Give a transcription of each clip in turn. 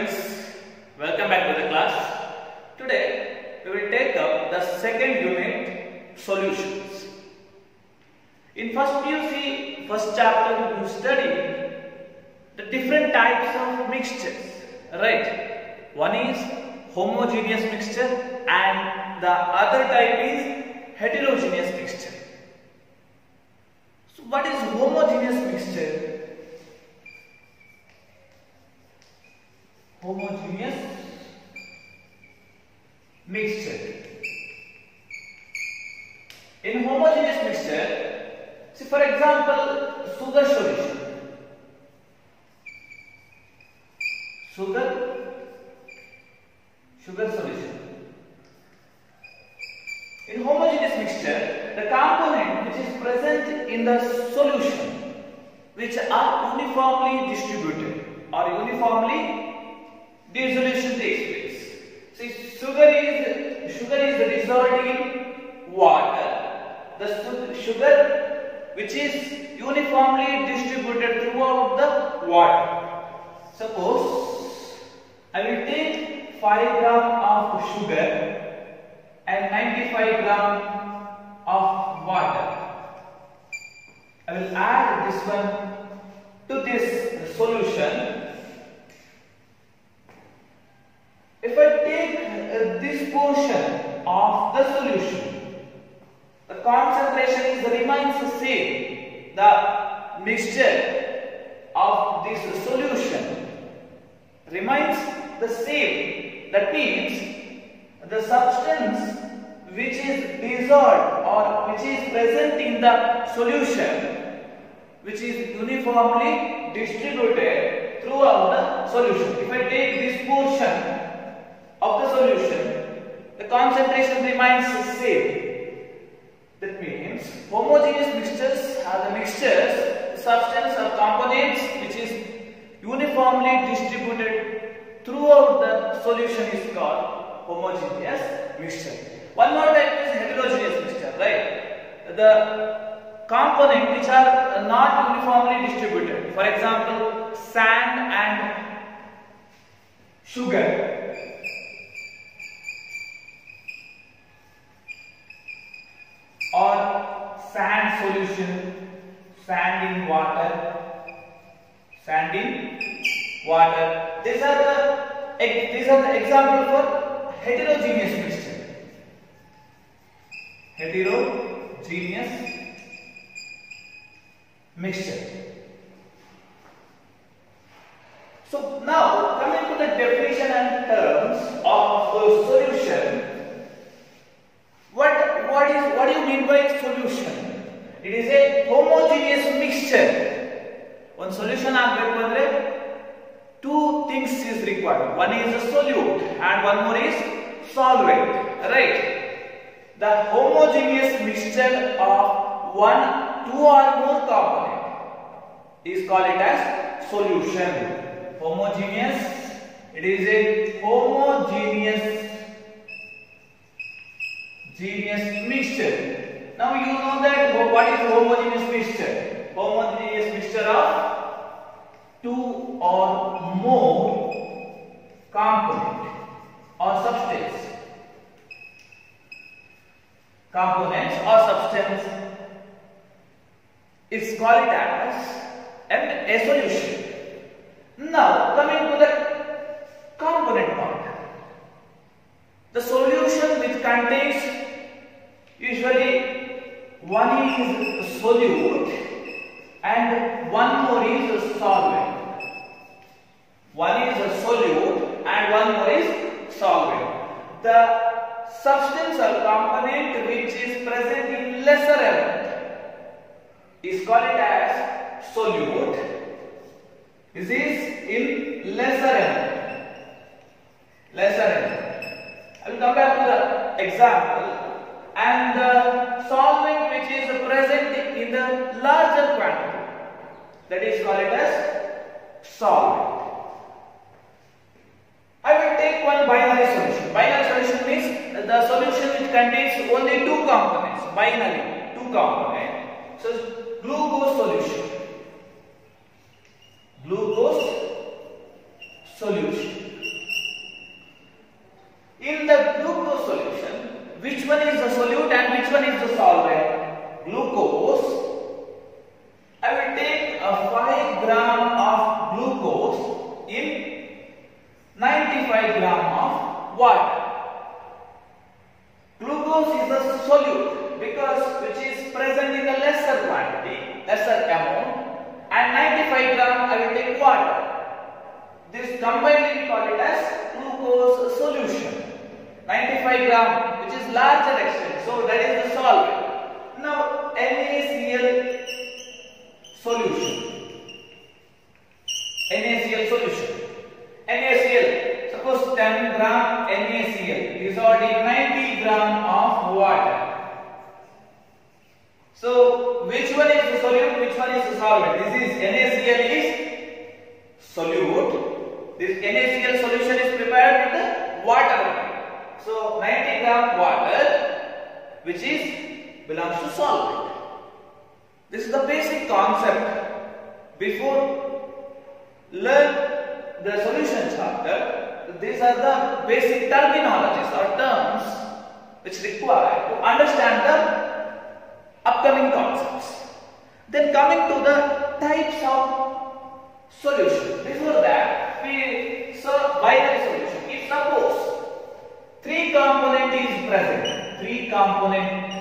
students, welcome back to the class. Today we will take up the second unit, solutions. In first PUC, first chapter you studied the different types of mixtures, right? One is homogeneous mixture and the other type is heterogeneous mixture. So what is homogeneous mixture? Homogeneous mixture. In homogeneous mixture, see for example, sugar solution. Sugar solution. In homogeneous mixture, the component which is present in the solution, which are uniformly distributed or uniformly dissolution takes place. See, sugar is dissolved in water. The sugar which is uniformly distributed throughout the water. Suppose I will take 5 gram of sugar and 95 gram of water. I will add this one to this solution. If I take this portion of the solution, the concentration remains the same. The mixture of this solution remains the same. That means the substance which is dissolved or which is present in the solution, which is uniformly distributed throughout the solution. If I take this portion of the solution, the concentration remains the same. That means homogeneous mixtures are the mixtures, the substance or components which is uniformly distributed throughout the solution is called homogeneous mixture. One more type is heterogeneous mixture, right? The components which are not uniformly distributed. For example, sand and sugar. Or sand solution, sand in water. These are the example for heterogeneous mixture. Heterogeneous mixture. So now coming to the definition and terms of solution. What do you mean by solution? It is a homogeneous mixture. One solution agbeku two things is required. One is a solute and one more is solvent. Right? The homogeneous mixture of one, two or more component is called it as solution. Homogeneous. It is a homogeneous mixture. Now you know that what is homogeneous mixture? Homogeneous mixture of two or more component or substance. Components or substance is called as a solution. Now coming to the component part. The solution which contains usually one is solute and one more is solvent. One is a solute and one more is solvent. The substance or component which is present in lesser element is called as solute. This is in lesser element. I will come back to the example. And the solvent which is present in the larger quantity, that is called as solvent. I will take one binary solution. Binary solution means the solution which contains only two components. Binary, two components. So glucose solution. Glucose solution. In the glucose solution, which one is the solute and which one is the solvent? Glucose. I will take a 5 gram of glucose in 95 gram of water. Glucose is a solute because which is present in the lesser quantity, lesser amount, and 95 gram I will take water. This combined we call it as glucose solution. 95 gram, which is larger extent, so that is the solvent. Now NaCl solution. NaCl solution. NaCl, suppose 10 gram NaCl dissolved in 90 gram of water. So which one is the solute, which one is the solvent? This is NaCl is solute. This NaCl solution is prepared with the water. So 90 gram water, which is belongs to solvent. This is the basic concept. Before learn the solution chapter, these are the basic terminologies or terms which require to understand the upcoming concepts. Then coming to the types of solution. Before that, we saw binary solution. If suppose 3 component is present, 3 component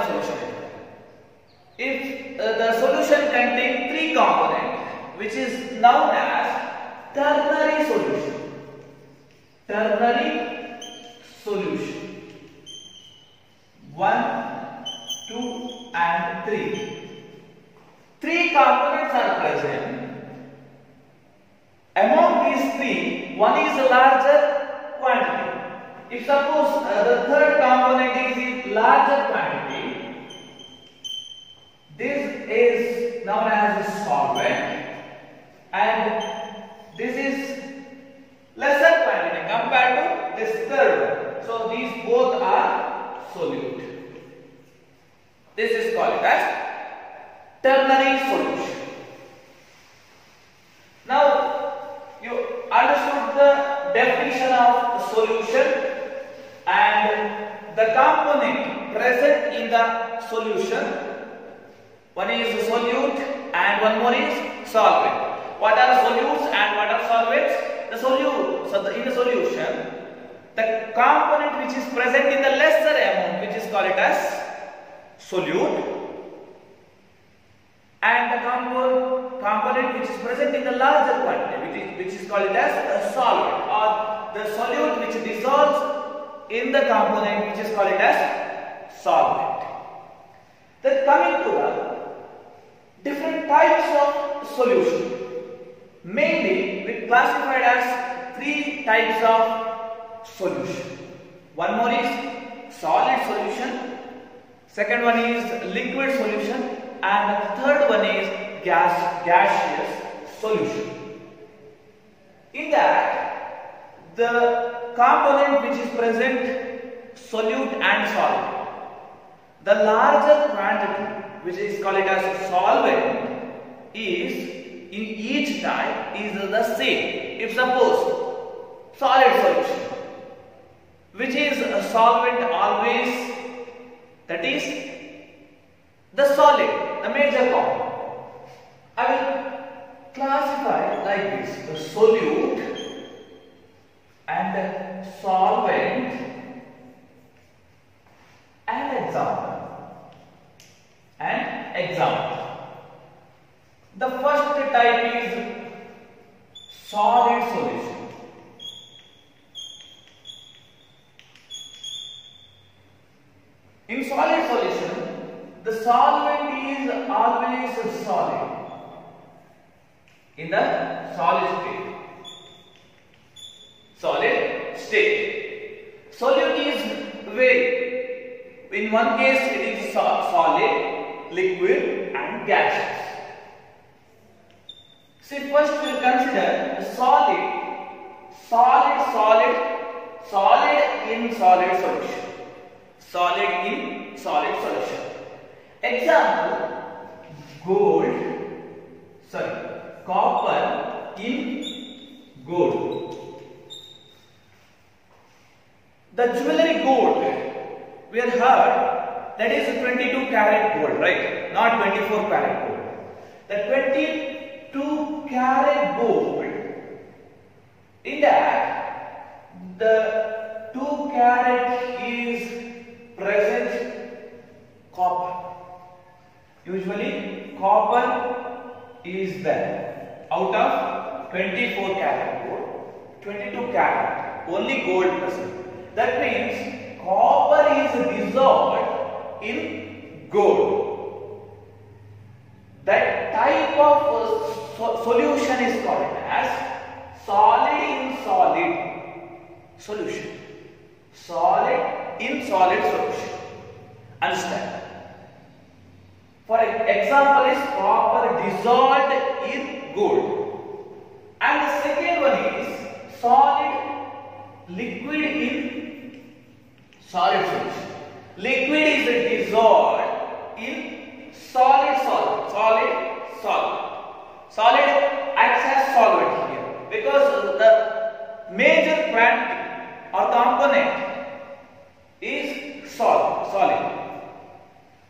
solution. If the solution contains 3 components, which is known as ternary solution. Ternary solution. 1, 2 and 3. 3 components are present. Among these 3, one is a larger quantity. If suppose the third component is in larger quantity, this is known as a solvent, and this is lesser quantity compared to this third one. So these both are solute. This is called as ternary solution. Now you understood the definition of solution and the component present in the solution. One is solute and one more is solvent. What are solutes and what are solvents? The solute, so in the solution, the component which is present in the lesser amount, which is called it as solute, and the component which is present in the larger quantity, which is called it as a solvent, or the solute which dissolves in the component, which is called it as solvent. Then coming to the different types of solution. Mainly we classified as 3 types of solution. One more is solid solution, second one is liquid solution, and the third one is gaseous solution. In that, the component which is present solute and solvent, the larger quantity which is called it as solvent is in each type is the same. If suppose solid solution, which is a solvent always, that is the solid, the major component. I will classify like this: the solute and the solvent and example. The first type is solid solution. In solid solution, the solvent is always solid in the solid state. Solute is varied. In one case it is solid, liquid and gaseous. See, first we will consider the solid in solid solution. Solid in solid solution. Example: copper in gold. The jewelry gold, we have heard that is 22 karat gold, right? Not 24 karat gold. The 22 karat gold, in that the 2 karat is present copper. Usually copper is there. Out of 24 karat gold, 22 karat only gold present. That means copper is dissolved in gold. That type of solution is called as solid in solid solution. Solid in solid solution. Understand? For example is copper dissolved in gold. And the second one is solid liquid in solid solution. Liquid is dissolved in solid solid. Solid acts as solvent here because the major quantity or component is solid.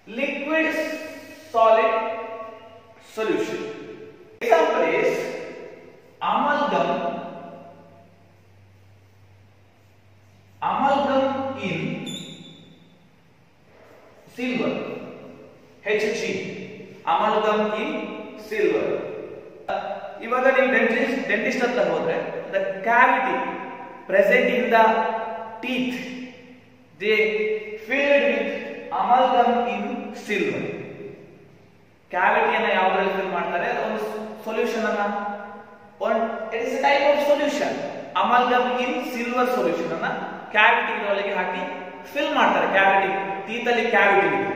Liquid solid solution. Example is amalgam in silver, Hg, amalgam in silver. Ivaga ನೀವು dentist ಅಂತ ಹೋದ್ರೆ the cavity present in the teeth they filled with amalgam in silver. Cavity ಅನ್ನು ಯಾವುದರಲ್ಲಿ fill ಮಾಡ್ತಾರೆ ಒಂದು solution ಅನ್ನ it is a type of solution. Amalgam in silver solution ಅನ್ನ cavity ಒಳಗೆ ಹಾಕಿ fill ಮಾಡ್ತಾರೆ. cavity teeth ಅಲ್ಲಿ cavity ಇದೆ.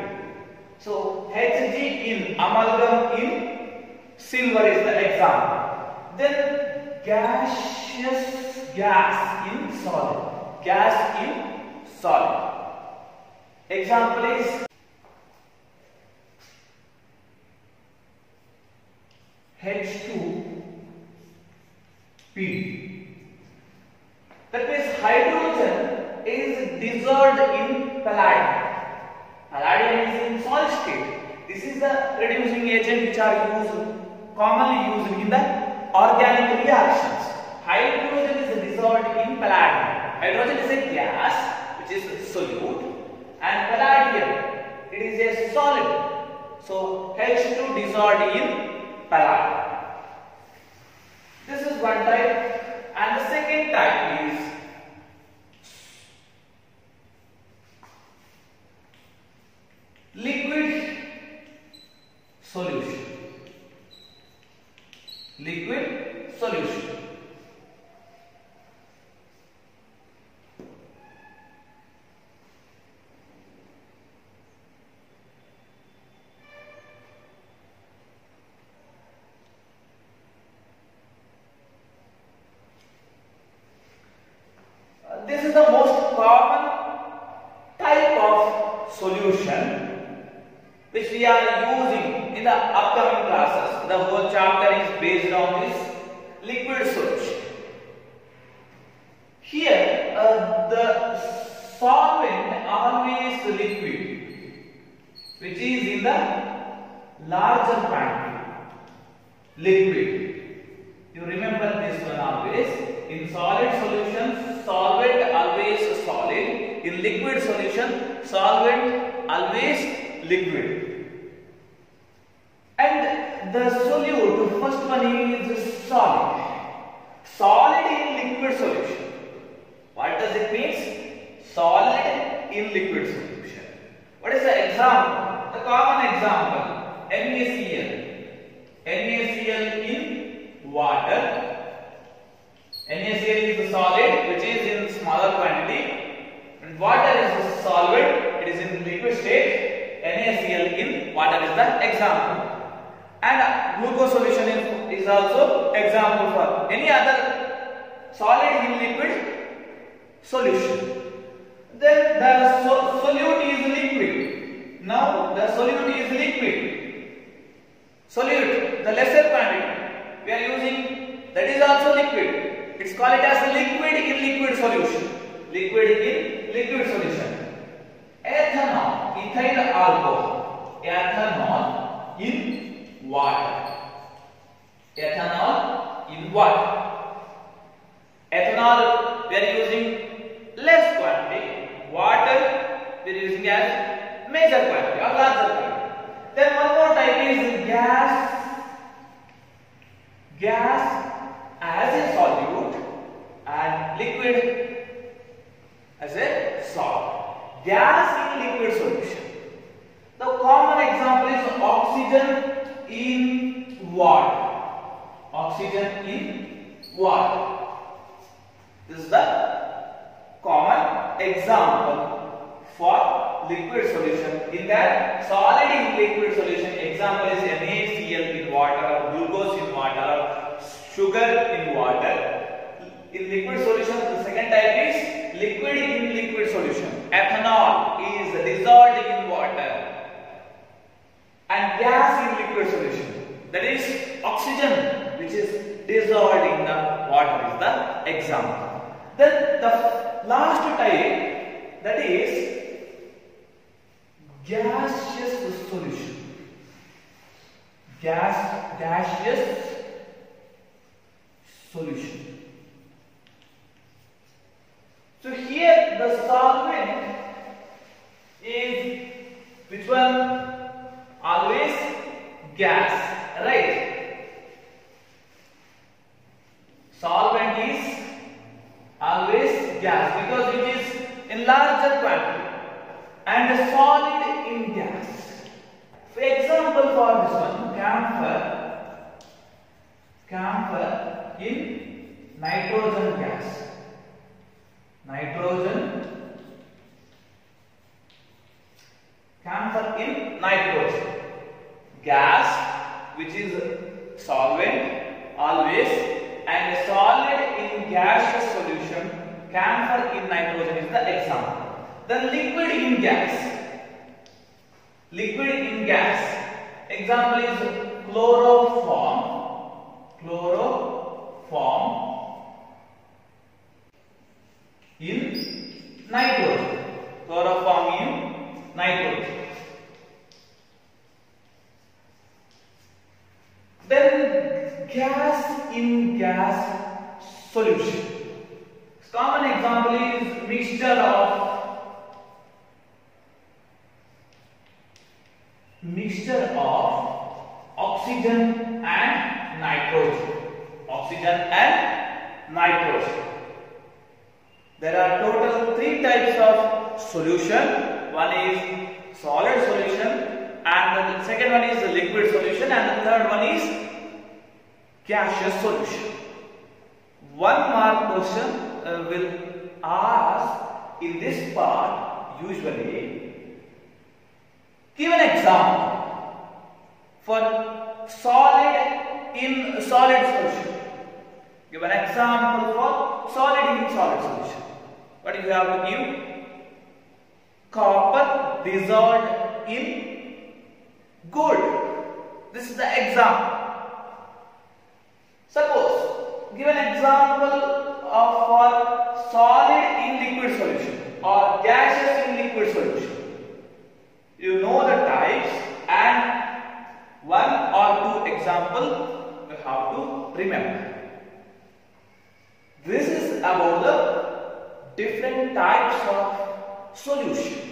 So Hg in amalgam in silver is the example. Then gaseous gas in solid. Gas in solid. Example is H2P. That means hydrogen is dissolved in palladium. Palladium is in solid state. This is the reducing agent which are commonly used in the organic reactions. Hydrogen is dissolved in palladium. Hydrogen is a gas which is solute, and palladium it is a solid. So H2 dissolved in palladium. This is one type, and the second type is liquid solution. Liquid solution. This is the most common type of solution which we are using in the upcoming classes. The whole chapter is based on this liquid solution. Here the solvent always liquid which is in the larger quantity. Liquid. You remember this one always. In solid solution, solvent always solid. In liquid solution, solvent always liquid. And the solute, first one is solid. Solid in liquid solution. What does it mean? Solid in liquid solution. What is the example? The common example, NaCl. NaCl in water. NaCl is a solid which is in smaller quantity, and water is a solvent, it is in liquid state. NaCl in water is the example, and glucose solution is also example for any other solid in liquid solution. Then the solute is liquid. Now the solute is liquid. Solute, the lesser quantity we are using, that is also liquid. It's called it as liquid in liquid solution. Liquid in liquid solution. Ethanol, ethyl alcohol, ethanol in water. Ethanol in water. Ethanol we are using less quantity. Water we are using as major quantity or larger quantity. Then one more type is gas. Gas as a solute and liquid as a solid. Gas in liquid solution. The common example is oxygen in water. Oxygen in water. This is the common example for liquid solution. In that solid in liquid solution, example is NaCl in water or glucose in water or sugar in water. In liquid solution, the second type is liquid in liquid solution. Ethanol is dissolved in water. And gas in liquid solution, that is oxygen which is dissolved in the water is the example. Then the last type, that is gaseous solution. Gaseous solution. So here the solvent is which one? Always gas, right? Solvent is always gas because it is in larger quantity and solid in gas. For example, for this one, camphor in nitrogen gas. Camphor in nitrogen gas, which is solvent always and solid in gaseous solution. Camphor in nitrogen is the example. Then liquid in gas. Liquid in gas. Example is chloroform. In nitrogen. Chloroform in nitrogen. Then gas in gas solution. Common example is mixture of oxygen and nitrogen. There are total 3 types of solution. One is solid solution, and the second one is the liquid solution, and the third one is gaseous solution. One mark question will ask in this part usually. Give an example for solid in solid solution. Give an example for solid in solid solution. What do you have to give? Copper dissolved in gold. This is the example. Suppose, give an example for solid in liquid solution or gaseous in liquid solution. You know the types and 1 or 2 example you have to remember. This is about the different types of solution.